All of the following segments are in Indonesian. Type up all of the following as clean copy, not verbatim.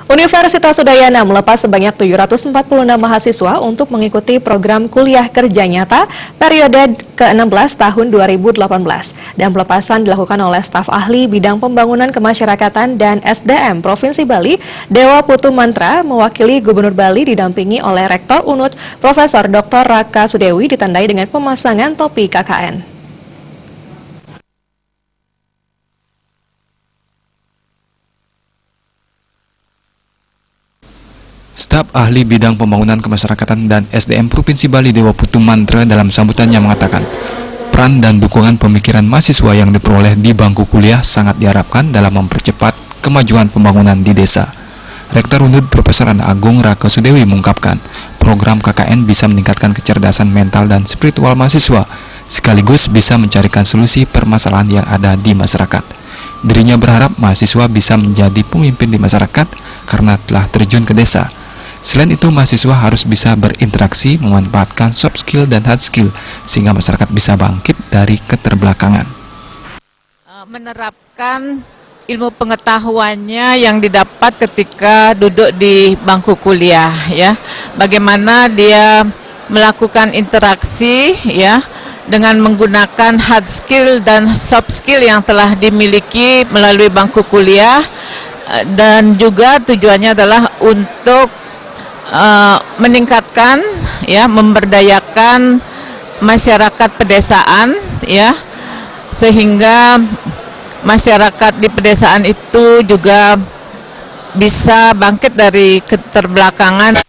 Universitas Udayana melepas sebanyak 746 mahasiswa untuk mengikuti program kuliah kerja nyata periode ke-16 tahun 2018. Dan pelepasan dilakukan oleh staf ahli bidang pembangunan kemasyarakatan dan SDM Provinsi Bali, Dewa Putu Mantra, mewakili Gubernur Bali didampingi oleh Rektor UNUD, Profesor Dr. Raka Sudewi, ditandai dengan pemasangan topi KKN. Staf ahli bidang pembangunan kemasyarakatan dan SDM Provinsi Bali Dewa Putu Mantra dalam sambutannya mengatakan, peran dan dukungan pemikiran mahasiswa yang diperoleh di bangku kuliah sangat diharapkan dalam mempercepat kemajuan pembangunan di desa. Rektor UNUD Profesor Agung Raka Sudewi mengungkapkan, program KKN bisa meningkatkan kecerdasan mental dan spiritual mahasiswa, sekaligus bisa mencarikan solusi permasalahan yang ada di masyarakat. Dirinya berharap mahasiswa bisa menjadi pemimpin di masyarakat karena telah terjun ke desa. Selain itu, mahasiswa harus bisa berinteraksi, memanfaatkan soft skill dan hard skill, sehingga masyarakat bisa bangkit dari keterbelakangan. Menerapkan ilmu pengetahuannya yang didapat ketika duduk di bangku kuliah, ya. Bagaimana dia melakukan interaksi, ya, dengan menggunakan hard skill dan soft skill yang telah dimiliki melalui bangku kuliah, dan juga tujuannya adalah untuk meningkatkan, ya, memberdayakan masyarakat pedesaan, ya, sehingga masyarakat di pedesaan itu juga bisa bangkit dari keterbelakangan.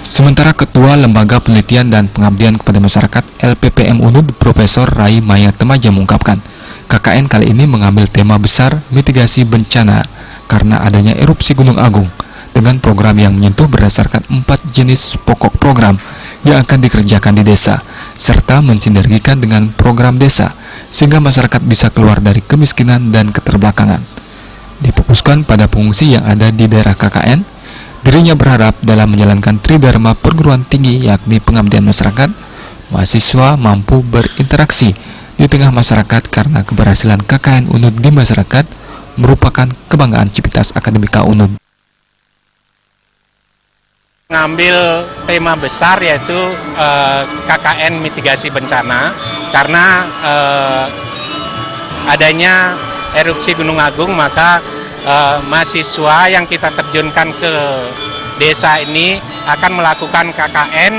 Sementara Ketua Lembaga Penelitian dan Pengabdian kepada Masyarakat LPPM UNUD Profesor Rai Maya Temaja mengungkapkan, KKN kali ini mengambil tema besar mitigasi bencana karena adanya erupsi Gunung Agung, dengan program yang menyentuh berdasarkan 4 jenis pokok program yang akan dikerjakan di desa, serta mensinergikan dengan program desa, sehingga masyarakat bisa keluar dari kemiskinan dan keterbelakangan. Difokuskan pada pengungsi yang ada di daerah KKN, dirinya berharap dalam menjalankan Tridharma perguruan tinggi yakni pengabdian masyarakat, mahasiswa mampu berinteraksi di tengah masyarakat karena keberhasilan KKN UNUD di masyarakat merupakan kebanggaan Civitas Akademika UNUD. Mengambil tema besar yaitu KKN mitigasi bencana karena adanya erupsi Gunung Agung, maka mahasiswa yang kita terjunkan ke desa ini akan melakukan KKN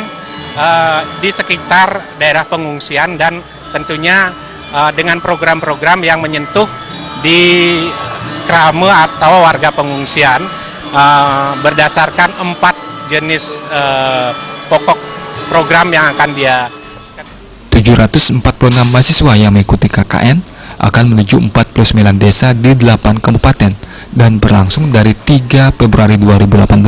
di sekitar daerah pengungsian dan tentunya dengan program-program yang menyentuh di krame atau warga pengungsian berdasarkan 4 jenis pokok program yang akan dia. 746 mahasiswa yang mengikuti KKN akan menuju 49 desa di 8 kabupaten dan berlangsung dari 3 Februari 2018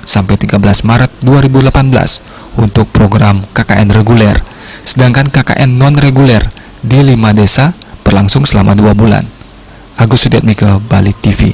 sampai 13 Maret 2018 untuk program KKN reguler, sedangkan KKN non-reguler di 5 desa berlangsung selama 2 bulan. Agus Sudiatmike, Bali TV.